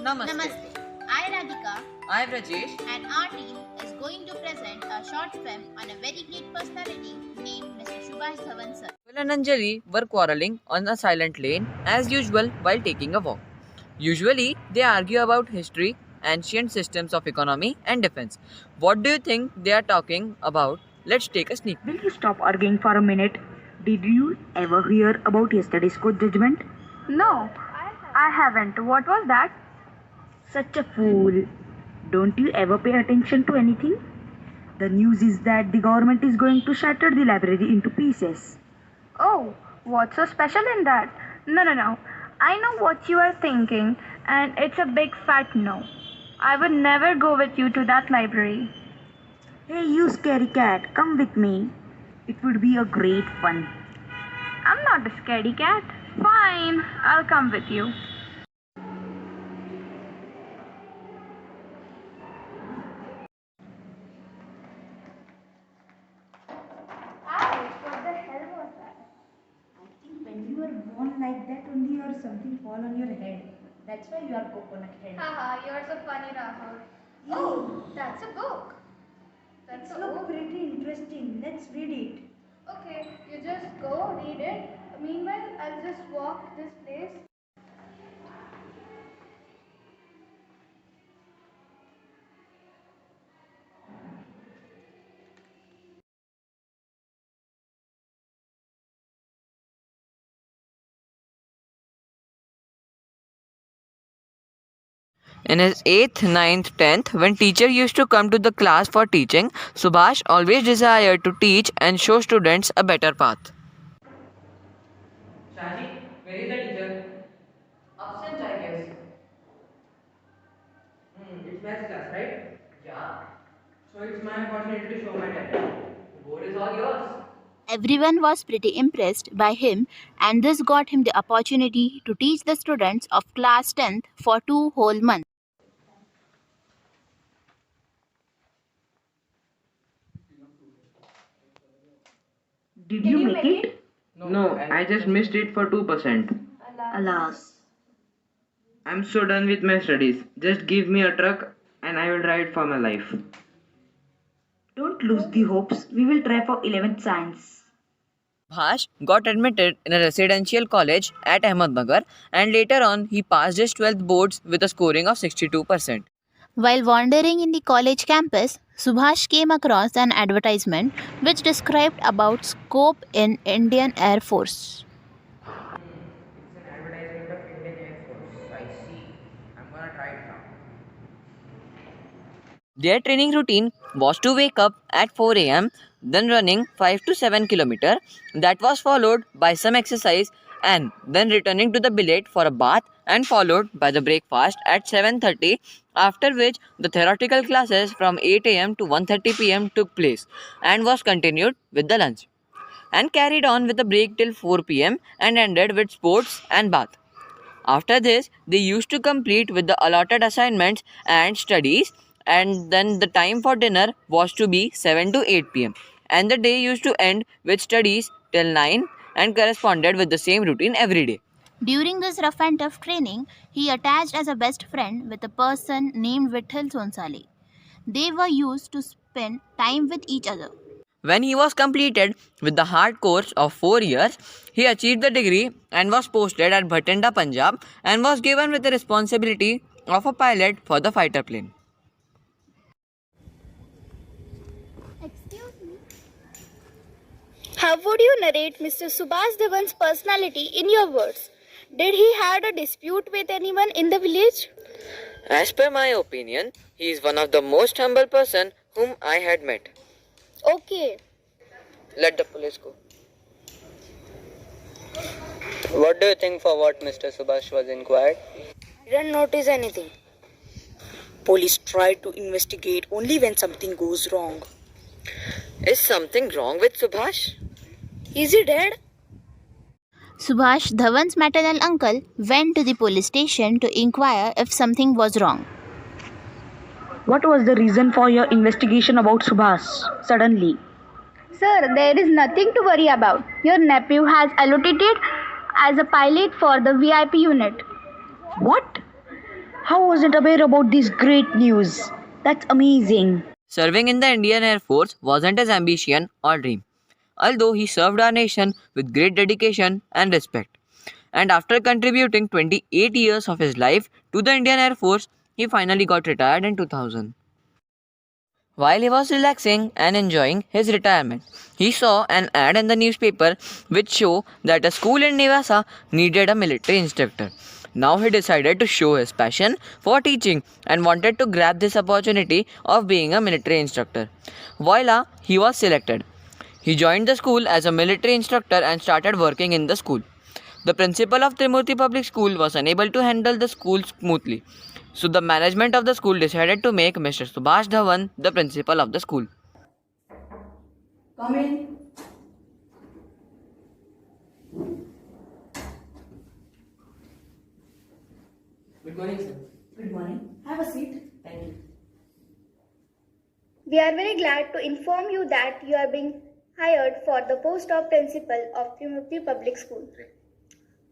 Namaste. I Radhika I am Rajesh. and our team is going to present a short film on a very great personality named Mr. Subhash Dhawan sir. Will and Anjali were quarreling on a silent lane as usual while taking a walk. Usually, they argue about history, ancient systems of economy, and defense. What do you think they are talking about? Let's take a sneak peek. Will you stop arguing for a minute? Did you ever hear about yesterday's court judgment? No, I haven't. What was that? Such a fool. Don't you ever pay attention to anything? The news is that the government is going to shatter the library into pieces. Oh, what's so special in that? No. I know what you are thinking, and it's a big fat no. I would never go with you to that library. Hey, you scary cat, come with me. It would be a great fun. I'm not a scaredy cat. Fine, I'll come with you. What the hell was that? I think when you were born like that only or something fall on your head. That's why you are coconut head. Haha, you're so funny, Rahul. Oh, that's a book. That's a book. Pretty interesting. Let's read it. Okay, you just go read it. Meanwhile, I'll just walk this place. In his 8th, ninth, 10th, when teacher used to come to the class for teaching, Subhash always desired to teach and show students a better path. Shaji, where is the teacher? Absent, I guess. It's maths class, right? Yeah. So it's my opportunity to show my talent. The board is all yours. Everyone was pretty impressed by him, and this got him the opportunity to teach the students of class 10th for 2 whole months. Did you make it? No, I just missed it for 2%. Alas. I'm so done with my studies. Just give me a truck and I will ride for my life. Don't lose the hopes. We will try for 11th science. Subhash got admitted in a residential college at Ahmednagar, and later on he passed his 12th boards with a scoring of 62%. While wandering in the college campus, Subhash came across an advertisement which described about scope in Indian Air Force. It's an advertisement of Indian Air Force. I see. I'm gonna try it now. Their training routine was to wake up at 4 am, then running 5 to 7 km. That was followed by some exercise and then returning to the billet for a bath and followed by the breakfast at 7:30, after which the theoretical classes from 8 am to 1:30 pm took place and was continued with the lunch and carried on with a break till 4 pm and ended with sports and bath. After this, they used to complete with the allotted assignments and studies, and then the time for dinner was to be 7 to 8 pm. And the day used to end with studies till 9 and corresponded with the same routine every day. During this rough and tough training, he attached as a best friend with a person named Vitthal Sonsale. They were used to spend time with each other. When he was completed with the hard course of 4 years, he achieved the degree and was posted at Bhatinda, Punjab, and was given with the responsibility of a pilot for the fighter plane. Excuse me. How would you narrate Mr. Subhash Dhawan's personality in your words? Did he had a dispute with anyone in the village? As per my opinion, he is one of the most humble person whom I had met. Okay. Let the police go. What do you think for what Mr. Subhash was inquired? I didn't notice anything. Police try to investigate only when something goes wrong. Is something wrong with Subhash? Is he dead? Subhash Dhawan's maternal uncle went to the police station to inquire if something was wrong. What was the reason for your investigation about Subhash suddenly? Sir, there is nothing to worry about. Your nephew has allotted as a pilot for the VIP unit. What? How wasn't aware about this great news? That's amazing. Serving in the Indian Air Force wasn't his ambition or dream, although he served our nation with great dedication and respect. And after contributing 28 years of his life to the Indian Air Force, he finally got retired in 2000. While he was relaxing and enjoying his retirement, he saw an ad in the newspaper which showed that a school in Nevada needed a military instructor. Now he decided to show his passion for teaching and wanted to grab this opportunity of being a military instructor. Voila, he was selected. He joined the school as a military instructor and started working in the school. The principal of Trimurti Public School was unable to handle the school smoothly. So the management of the school decided to make Mr. Subhash Dhawan the principal of the school. Come in. Good morning, sir. Good morning. Have a seat. Thank you. We are very glad to inform you that you are being hired for the post of principal of Trimurti Public School.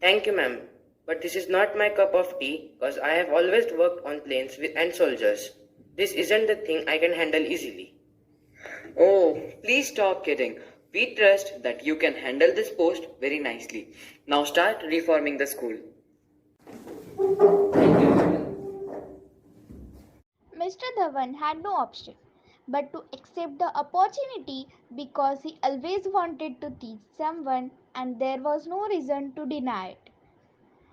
Thank you, ma'am. But this is not my cup of tea because I have always worked on planes and soldiers. This isn't the thing I can handle easily. Oh, please stop kidding. We trust that you can handle this post very nicely. Now start reforming the school. Mr. Dhawan had no option but to accept the opportunity because he always wanted to teach someone and there was no reason to deny it.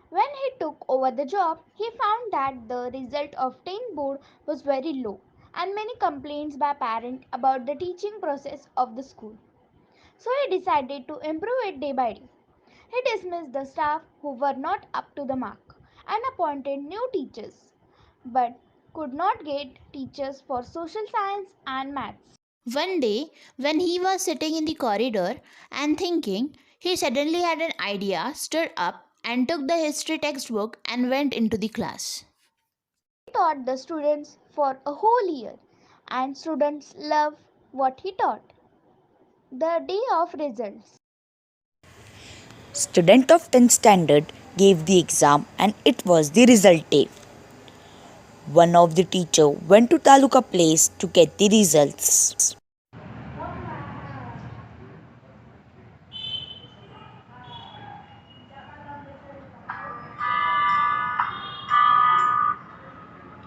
When he took over the job, he found that the result of 10 board was very low and many complaints by parents about the teaching process of the school. So he decided to improve it day by day. He dismissed the staff who were not up to the mark and appointed new teachers, but could not get teachers for social science and maths. One day, when he was sitting in the corridor and thinking, he suddenly had an idea, stood up, and took the history textbook and went into the class. He taught the students for a whole year, and students loved what he taught. The day of results. Student of 10th standard gave the exam and it was the result day. One of the teacher went to Taluka place to get the results.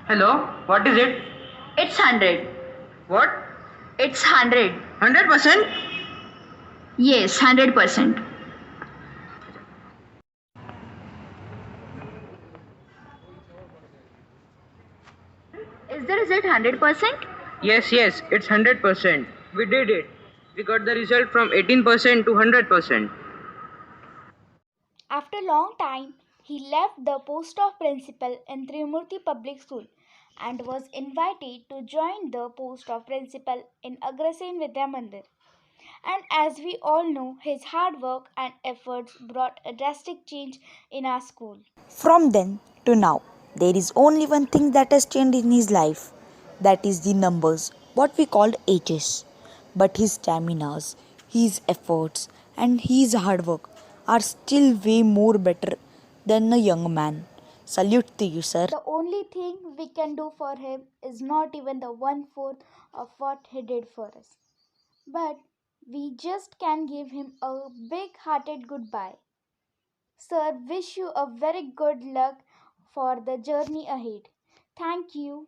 Hello, what is it? It's 100. What? It's 100. 100%? Yes, 100%. Is the result 100%? Yes, it's 100%. We did it. We got the result from 18% to 100%. After a long time, he left the post of principal in Trimurti Public School and was invited to join the post of principal in Agrasen Vidya Mandir. And as we all know, his hard work and efforts brought a drastic change in our school. From then to now, there is only one thing that has changed in his life. That is the numbers, what we called ages. But his staminas, his efforts, and his hard work are still way more better than a young man. Salute to you, sir. The only thing we can do for him is not even the 1/4 of what he did for us. But we just can give him a big hearted goodbye. Sir, wish you a very good luck for the journey ahead. Thank you.